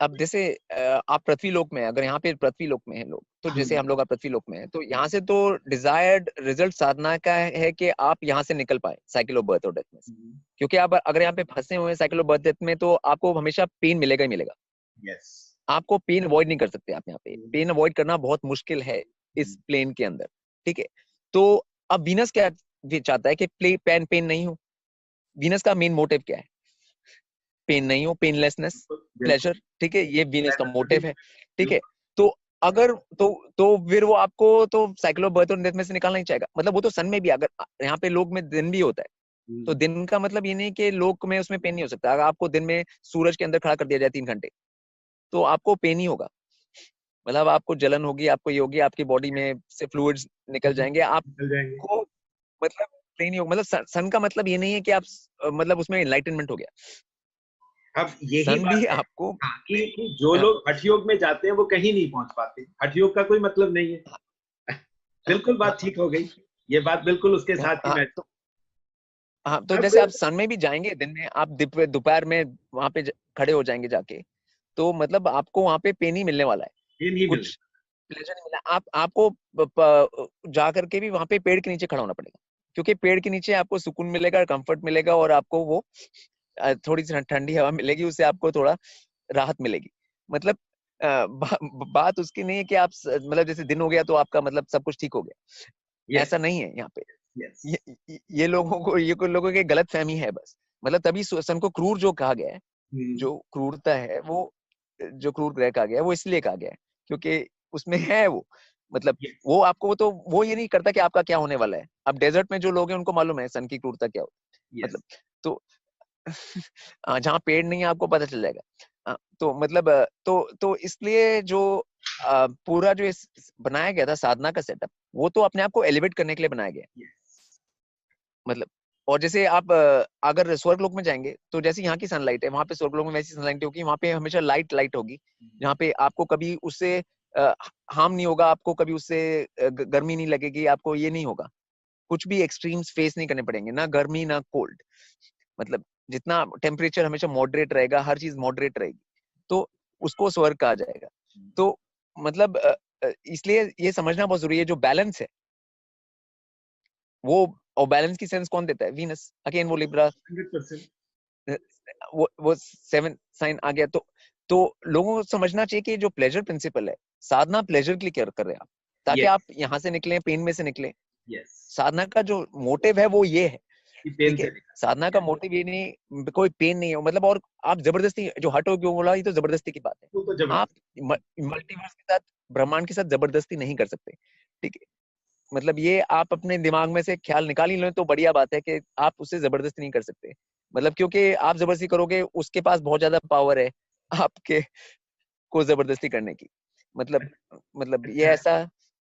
अब जैसे आप पृथ्वी लोक में हैं, अगर यहाँ पे पृथ्वी लोक में हैं लोग, तो जैसे हम लोग आप पृथ्वी लोक में हैं, तो यहाँ से तो डिजायर्ड रिजल्ट साधना का है कि आप यहाँ से निकल पाए साइकिल ऑफ बर्थ और डेथ में से। क्योंकि आप अगर यहाँ पे फंसे हुए हैं साइकिल ऑफ बर्थ डेथ में, तो आपको हमेशा पेन मिलेगा ही मिलेगा। यस, आपको पेन अवॉइड नहीं कर सकते आप यहाँ पे, पेन अवॉइड करना बहुत मुश्किल है इस प्लेन के अंदर, ठीक है। तो अब वीनस क्या चाहता है कि पेन पेन नहीं हो। वीनस का मेन मोटिव क्या है? पेन नहीं हो, पेनलेसनेस, प्लेजर, ठीक है, ये वीनस का मोटिव है, ठीक है। तो अगर तो फिर वो आपको तो साइकिल ऑफ बर्थ और डेथ में से निकालना ही चाहेगा। मतलब वो तो सन में भी, अगर यहाँ पे लोक में दिन भी होता है, तो दिन का मतलब ये नहीं कि लोक में उसमें पेन नहीं हो सकता। अगर आपको दिन में सूरज के अंदर खड़ा कर दिया जाए 3 घंटे, तो आपको पेन ही होगा। मतलब आपको जलन होगी, आपको ये होगी, आपकी बॉडी में से फ्लूइड्स निकल जाएंगे, आपको मतलब पेन ही होगा। मतलब सन का मतलब ये नहीं है कि आप मतलब उसमें एनलाइटनमेंट हो गया। अब यही सन भी बात है, आपको हाँ, कि जो हाँ, लोग हठ योग में जाते हैं वो कहीं नहीं पहुंच पाते। हठ योग का कोई मतलब नहीं है। बिल्कुल बात ठीक हो गई, ये बात बिल्कुल उसके हाँ, साथ ही हाँ, मैच। हाँ, तो अब जैसे आप सन में भी जाएंगे, दिन में आप दोपहर में वहां पे खड़े हो जाएंगे जाके, तो मतलब आपको वहां पे पेन ही मिलने वाला है, ये नहीं मिल कुछ प्लेजर नहीं मिला। आपको जा करके भी वहां पे पेड़ के नीचे खड़ा होना पड़ेगा, क्योंकि पेड़ के नीचे आपको सुकून मिलेगा, कंफर्ट मिलेगा, और आपको वो थोड़ी सी ठंडी हवा मिलेगी, उससे आपको थोड़ा राहत मिलेगी। मतलब बात उसकी नहीं है कि आप मतलब जैसे दिन हो गया तो आपका मतलब सब कुछ ठीक हो गया, यस, ऐसा नहीं है यहाँ पे। यस, ये लोगों को, ये कुछ लोगों की गलत फहमी है बस। मतलब तभी सन को क्रूर जो कहा गया है, जो क्रूरता है वो, जो क्रूर ग्रह कहा गया है वो इसलिए कहा गया है क्योंकि उसमें है वो, मतलब यस, वो आपको तो वो ये नहीं करता कि आपका क्या होने वाला है। अब डेजर्ट में जो लोग हैं उनको मालूम है सन की क्रूरता क्या होती है, यस, मतलब तो जहाँ पेड़ नहीं है आपको पता चल जाएगा। तो मतलब तो इसलिए जो पूरा जो बनाया गया था साधना का सेटअप, वो तो अपने आप को एलिवेट करने के लिए बनाया गया है। मतलब और जैसे आप अगर स्वर्ग लोक में जाएंगे, तो जैसे यहाँ की सनलाइट है, वहां पे स्वर्ग लोक में वैसी सनलाइट होगी, वहां पे हमेशा लाइट लाइट होगी, जहाँ पे आपको कभी उससे हार्म नहीं होगा, आपको कभी उससे गर्मी नहीं लगेगी, आपको ये नहीं होगा, कुछ भी एक्सट्रीम्स फेस नहीं करने पड़ेंगे, ना गर्मी ना कोल्ड। मतलब जितना टेम्परेचर हमेशा मॉडरेट रहेगा, हर चीज मॉडरेट रहेगी, तो उसको स्वर्ग कहा जाएगा। तो मतलब इसलिए ये समझना बहुत जरूरी है, जो बैलेंस है वो, और बैलेंस की सेंस कौन देता है? वीनस, अगेन वो लिब्रा, 100%। वो 7 साइन आ गया। तो लोगों को समझना चाहिए कि जो प्लेजर प्रिंसिपल है, साधना प्लेजर के लिए क्या कर रहे हैं आप, ताकि यस, आप यहाँ से निकले, पेन में से निकले। यस, साधना का जो मोटिव है वो ये है, कि पेन ठीक है। से निकल। साधना का मोटिव ये नहीं, कोई पेन नहीं है मतलब, और आप जबरदस्ती जो हटो क्यों बोला, ये तो जबरदस्ती की बात है। वो तो आप जबरदस्त। मल्टीवर्स के साथ, ब्रह्मांड के साथ जबरदस्ती नहीं कर सकते, ठीक है। मतलब ये आप अपने दिमाग में से ख्याल निकाल ही लो तो बढ़िया बात है कि आप उससे जबरदस्ती नहीं कर सकते। मतलब क्योंकि आप जबरदस्ती करोगे, उसके पास बहुत ज्यादा पावर है आपके को जबरदस्ती करने की। मतलब ये अच्छा, ऐसा